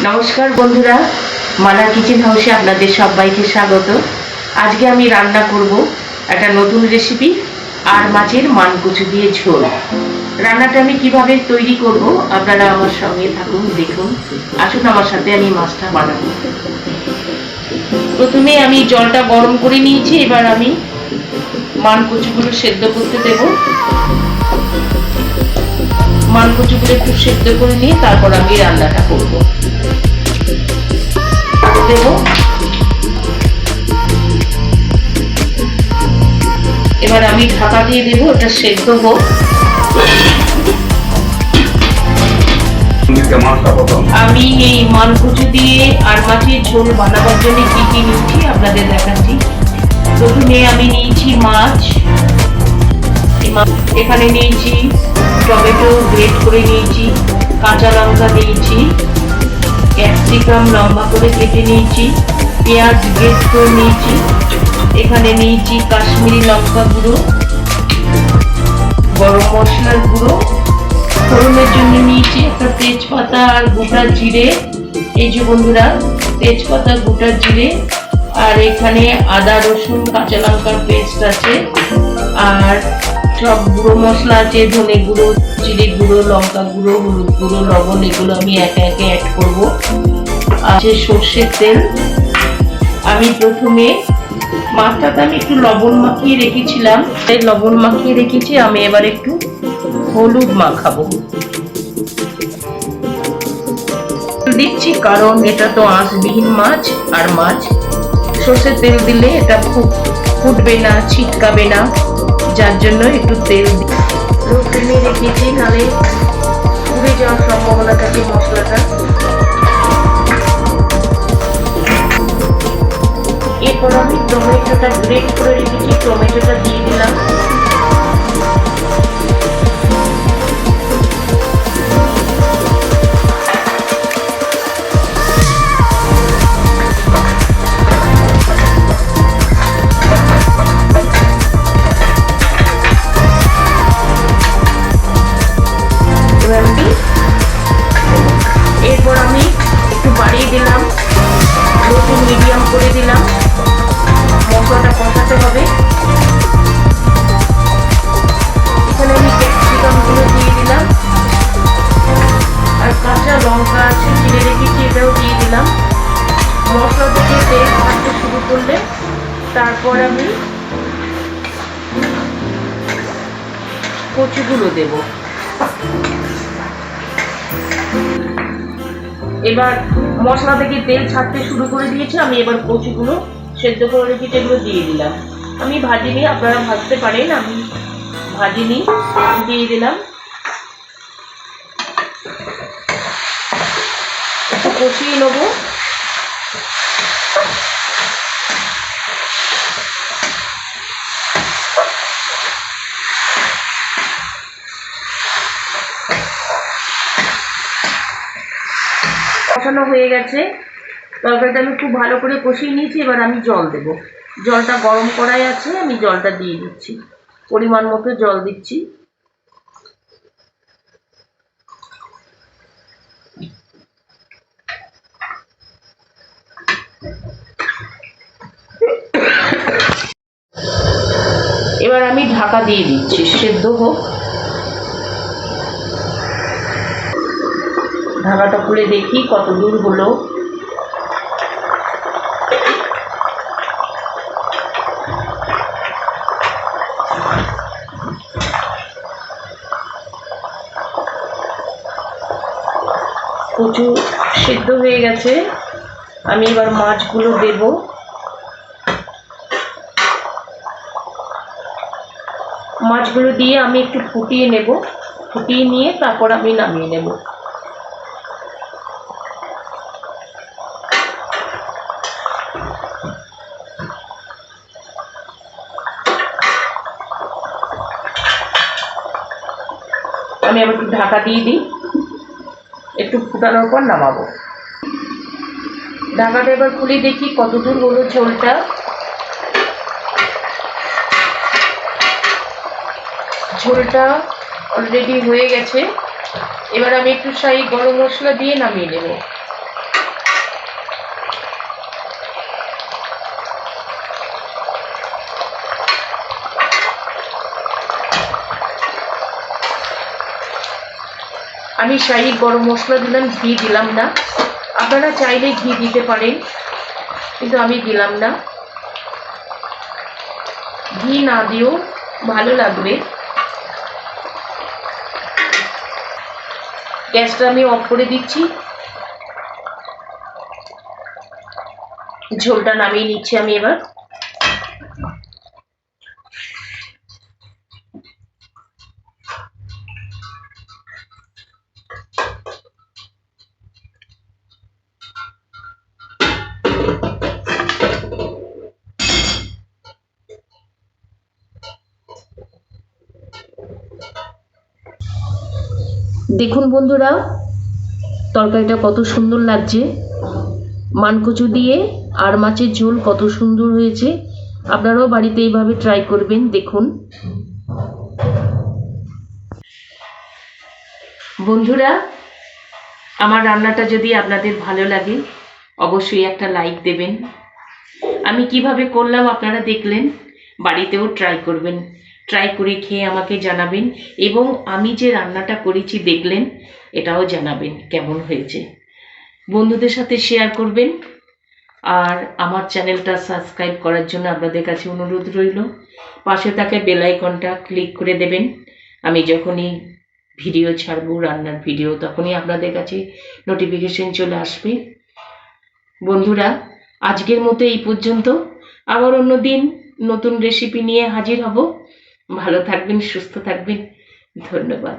নমস্কার বন্ধুরা, মালা কিচেন হাউসে আপনাদের সবাইকে স্বাগত। আজকে আমি রান্না করব একটা নতুন রেসিপি, আর মাছের মানকচু দিয়ে ঝোল। রান্নাটা আমি কিভাবে তৈরি করব আপনারা আমার সঙ্গে থাকুন, দেখুন। আসুন আমার সাথে আমি মাছটা বানাবো। প্রথমে আমি জলটা গরম করে নিয়েছি, এবার আমি মানকচুগুলো সেদ্ধ করতে দেব। মানকচুগুলো একটু সেদ্ধ করে নিয়ে তারপর আমি রান্নাটা করব। দেব এবার আমি ঢাকা দিয়ে দেব, এটা সেদ্ধ হোক। আমি এই মানকচু দিয়ে আর মাছের ঝোল বানাবার জন্য কি কি নিয়েছি আপনাদের দেখাচ্ছি। প্রথমে আমি নিয়েছি মাছ, এখানে নিয়েছি টমেটো গ্রেট করে নিয়েছি, কাঁচা লঙ্কা নিয়েছি, ক্যাপসিকাম লম্বা করে কেটে নিয়েছি, পেঁয়াজ গ্রেট করে নিয়েছি, এখানে নিয়েছি কাশ্মীরি লঙ্কা গুঁড়ো, গরম মশলার গুঁড়ো, ফোড়নের জন্য নিয়েছি একটা তেজপাতা আর গোটা জিরে। এই যে বন্ধুরা, তেজপাতা গোটা জিরে, আর এখানে আদা রসুন কাঁচা লঙ্কার পেস্ট আছে, আর সব গুঁড়ো মশলা আছে, ধনে গুঁড়ো, জিরে গুঁড়ো, লঙ্কা গুঁড়ো, হলুদ গুঁড়ো, লবণ, এগুলো আমি একে একে অ্যাড করবো। আছে সর্ষের তেল। আমি প্রথমে মাছটাতে আমি একটু লবণ মাখিয়ে রেখেছিলাম, তাই লবণ মাখিয়ে রেখেছি। আমি এবার একটু হলুদ মাখাবো দিচ্ছি, কারণ এটা তো আঁশবিহীন মাছ, আর মাছ সর্ষের তেল দিলে এটা ফুটবে না, ছিটকাবে না, যার জন্য একটু তেল লো ফ্লেমে রেখেছি, নাহলে পুড়ে যাওয়ার সম্ভাবনা থাকে মশলাটা। এরপর আমি টমেটোটা গ্রেট করে রেখেছি, টমেটোটা দিয়ে দিলাম। এরপর আমি একটু বাড়িয়ে দিলাম, লো টু মিডিয়াম করে দিলাম। মশলাটা কষাতে হবে। এখানে আমি ক্যাপসিকামগুলো দিয়ে দিলাম, আর কাঁচা লঙ্কা আছে চিড়ে রেখেছি, এটাও দিয়ে দিলাম। মশলা থেকে তেল ছাড়তে শুরু করলে তারপর আমি কচুগুলো দেব। এবার মশলা থেকে তেল ছাড়তে শুরু করে দিয়েছে, আমি এবার কচুগুলো সেদ্ধ করে রেখেছি এগুলো দিয়ে দিলাম। আমি ভাজিনি, আপনারা ভাজতে পারেন, আমি ভাজিনি, দিয়ে দিলাম। একটু কষিয়ে নেব। কষানো হয়ে গেছে, তরকারিটা আমি খুব ভালো করে কষিয়ে নিয়েছি। এবার আমি জল দেব। জলটা গরম করাই আছে, আমি জলটা দিয়ে দিচ্ছি, পরিমাণ মতো জল দিচ্ছি। এবার আমি ঢাকা দিয়ে দিচ্ছি, সেদ্ধ হোক। ঢাকাটা খুলে দেখি কত দূর হলো। কচু সেদ্ধ হয়ে গেছে, আমি এবার মাছগুলো দেব। মাছগুলো দিয়ে আমি একটু ফুটিয়ে নেব, ফুটিয়ে নিয়ে তারপর আমি নামিয়ে নেব। আমি আবার একটু ঢাকা দিয়ে দিই, একটু ফুটানোর পর নামাবো। ঢাকাটা এবার খুলে দেখি কতদূর হলো ঝোলটা। ঝোলটা অলরেডি হয়ে গেছে। এবার আমি একটু শাহি গরম মশলা দিয়ে নামিয়ে নেব। আমি শাহি গরম মশলা দিলাম, ঘি দিলাম না। আপনারা চাইলে ঘি দিতে পারেন, কিন্তু আমি দিলাম না। ঘি না দিও ভালো লাগবে। গ্যাসটা আমি অফ করে দিচ্ছি। ঝোলটা নামিয়ে নিচ্ছি আমি এবার। দেখুন বন্ধুরা, তরকারিটা কত সুন্দর লাগছে। মানকচু দিয়ে আর মাছের ঝোল কত সুন্দর হয়েছে। আপনারাও বাড়িতে এইভাবে ট্রাই করবেন। দেখুন বন্ধুরা, আমার রান্নাটা যদি আপনাদের ভালো লাগে অবশ্যই একটা লাইক দেবেন। আমি কিভাবে করলাম আপনারা দেখলেন, বাড়িতেও ট্রাই করবেন। ট্রাই করে খেয়ে আমাকে জানাবেন, এবং আমি যে রান্নাটা করেছি দেখলেন এটাও জানাবেন কেমন হয়েছে। বন্ধুদের সাথে শেয়ার করবেন, আর আমার চ্যানেলটা সাবস্ক্রাইব করার জন্য আপনাদের কাছে অনুরোধ রইল। পাশে থাকা বেল আইকনটা ক্লিক করে দেবেন। আমি যখনই ভিডিও ছাড়বো, রান্নার ভিডিও, তখনই আপনাদের কাছে নোটিফিকেশন চলে আসবে। বন্ধুরা, আজকের মতো এই পর্যন্ত। আবার অন্য দিন নতুন রেসিপি নিয়ে হাজির হব। ভালো থাকবেন, সুস্থ থাকবেন। ধন্যবাদ।